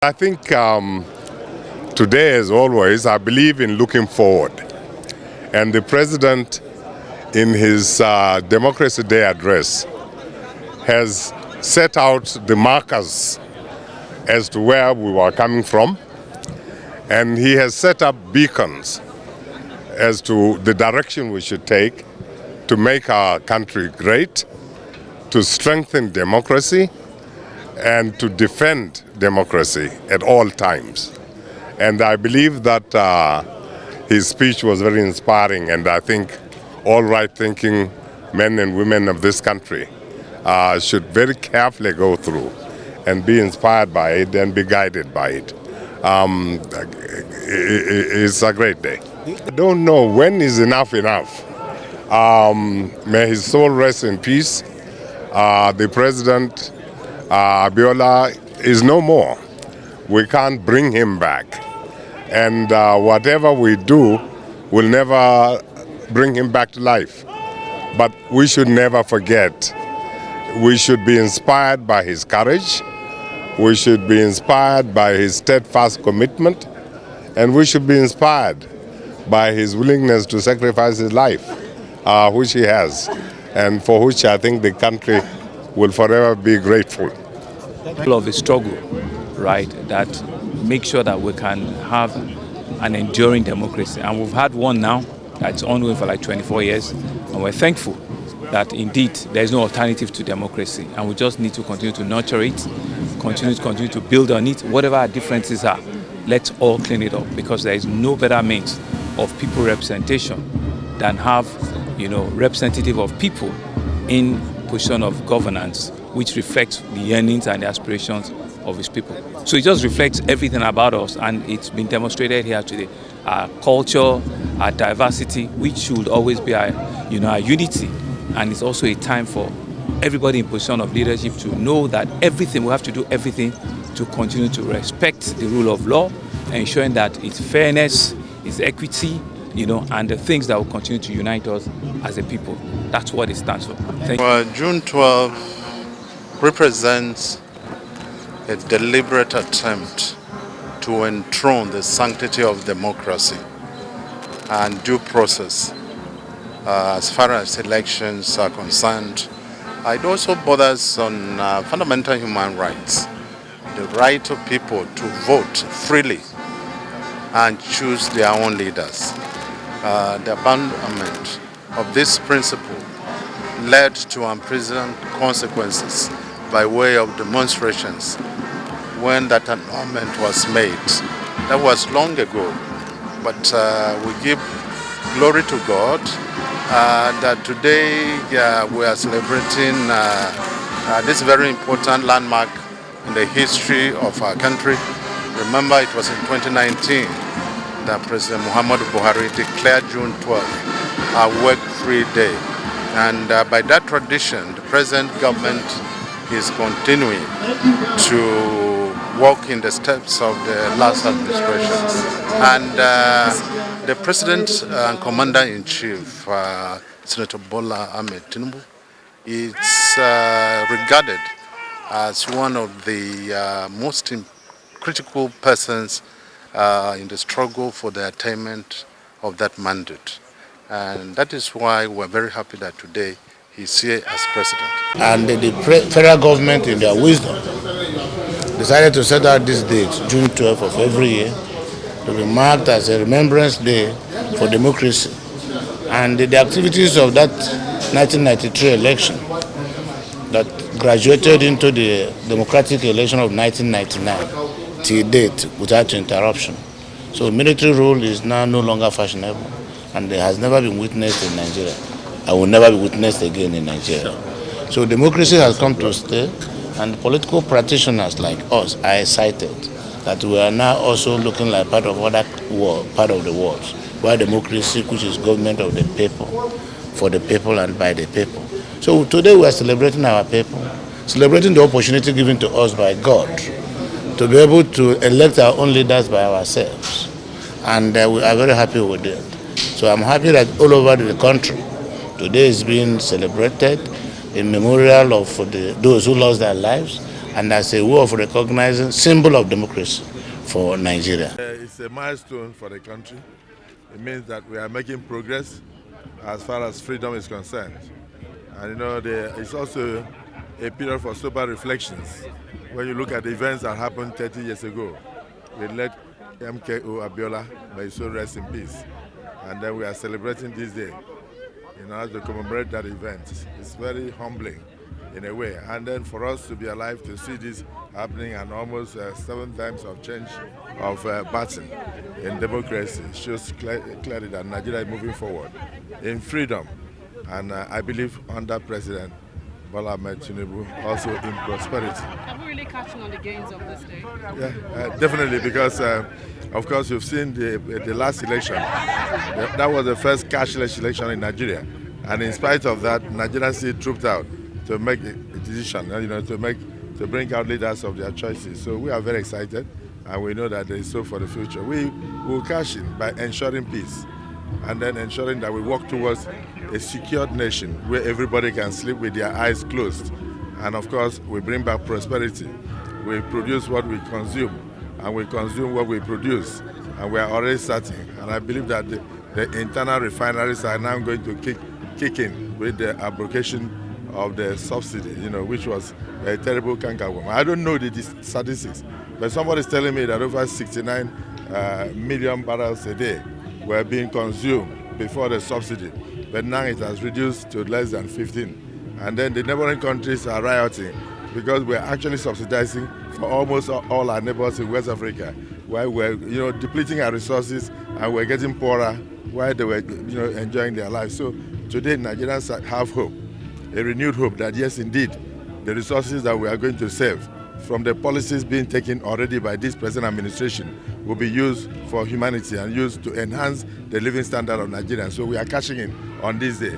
I think today, as always, I believe in looking forward. And the president, in his Democracy Day address, has set out the markers as to where we were coming from. And he has set up beacons as to the direction we should take to make our country great, to strengthen democracy, and to defend democracy at all times. And I believe that his speech was very inspiring, and I think all right-thinking men and women of this country should very carefully go through and be inspired by it and be guided by it. It's a great day. I don't know when is enough enough. May his soul rest in peace. The president, Abiola, is no more. We can't bring him back. And whatever we do will never bring him back to life. But we should never forget. We should be inspired by his courage. We should be inspired by his steadfast commitment. And we should be inspired by his willingness to sacrifice his life, which he has, and for which I think the country will forever be grateful. Of a struggle, right, that make sure that we can have an enduring democracy. And we've had one now that's ongoing for like 24 years. And we're thankful that indeed there is no alternative to democracy. And we just need to continue to nurture it, continue to build on it. Whatever our differences are, let's all clean it up, because there is no better means of people representation than have, representative of people in position of governance, which reflects the yearnings and the aspirations of his people. So it just reflects everything about us, and it's been demonstrated here today. Our culture, our diversity, which should always be our unity. And it's also a time for everybody in position of leadership to know that we have to do everything to continue to respect the rule of law, ensuring that it's fairness, it's equity, and the things that will continue to unite us as a people. That's what it stands for. Thank you. June 12 represents a deliberate attempt to enthrone the sanctity of democracy and due process as far as elections are concerned. It also borders on fundamental human rights, the right of people to vote freely and choose their own leaders. The abandonment of this principle led to unprecedented consequences by way of demonstrations when that annulment was made. That was long ago, but we give glory to God that today we are celebrating this very important landmark in the history of our country. Remember, it was in 2019 that President Muhammadu Buhari declared June 12th a work-free day. And by that tradition, the present government is continuing to walk in the steps of the last administration. And the President and Commander-in-Chief, Senator Bola Ahmed Tinubu, is regarded as one of the most critical persons in the struggle for the attainment of that mandate. And that is why we're very happy that today he's here as president. And the federal government, in their wisdom, decided to set out this date, June 12th of every year, to be marked as a remembrance day for democracy. And the activities of that 1993 election that graduated into the democratic election of 1999 till date without interruption. So military rule is now no longer fashionable, and it has never been witnessed in Nigeria. I will never be witnessed again in Nigeria. So democracy has come to stay, and political practitioners like us are excited that we are now also looking like part of the world, where democracy, which is government of the people, for the people and by the people. So today we are celebrating our people, celebrating the opportunity given to us by God to be able to elect our own leaders by ourselves. And we are very happy with it. So I'm happy that all over the country, today is being celebrated in memorial of those who lost their lives and as a way of recognizing symbol of democracy for Nigeria. It's a milestone for the country. It means that we are making progress as far as freedom is concerned. And you know, it's also a period for sober reflections. When you look at the events that happened 30 years ago, we let MKO Abiola, may his soul rest in peace. And then we are celebrating this day in order to commemorate that event. It's very humbling in a way. And then for us to be alive to see this happening and almost 7 times of change of pattern in democracy shows clearly that Nigeria is moving forward in freedom. And I believe under President Bola Ahmed Tinubu also in prosperity. Have we really catching on the gains of this day? Yeah, definitely, because of course you've seen the last election. That was the first cashless election in Nigeria, and in spite of that, Nigerians still trooped out to make a decision, to bring out leaders of their choices. So we are very excited, and we know that there is hope for the future. We will cash in by ensuring peace, and then ensuring that we work towards a secured nation where everybody can sleep with their eyes closed. And of course, we bring back prosperity. We produce what we consume, and we consume what we produce. And we are already starting. And I believe that the internal refineries are now going to kick in with the abrogation of the subsidy, which was a terrible cankerworm. I don't know the statistics, but somebody is telling me that over 69 million barrels a day were being consumed before the subsidy, but now it has reduced to less than 15. And then the neighboring countries are rioting because we're actually subsidizing for almost all our neighbors in West Africa, while we're depleting our resources and we're getting poorer while they were enjoying their lives. So today Nigerians have hope, a renewed hope that yes, indeed, the resources that we are going to save from the policies being taken already by this present administration will be used for humanity and used to enhance the living standard of Nigerians. So we are cashing in on this day.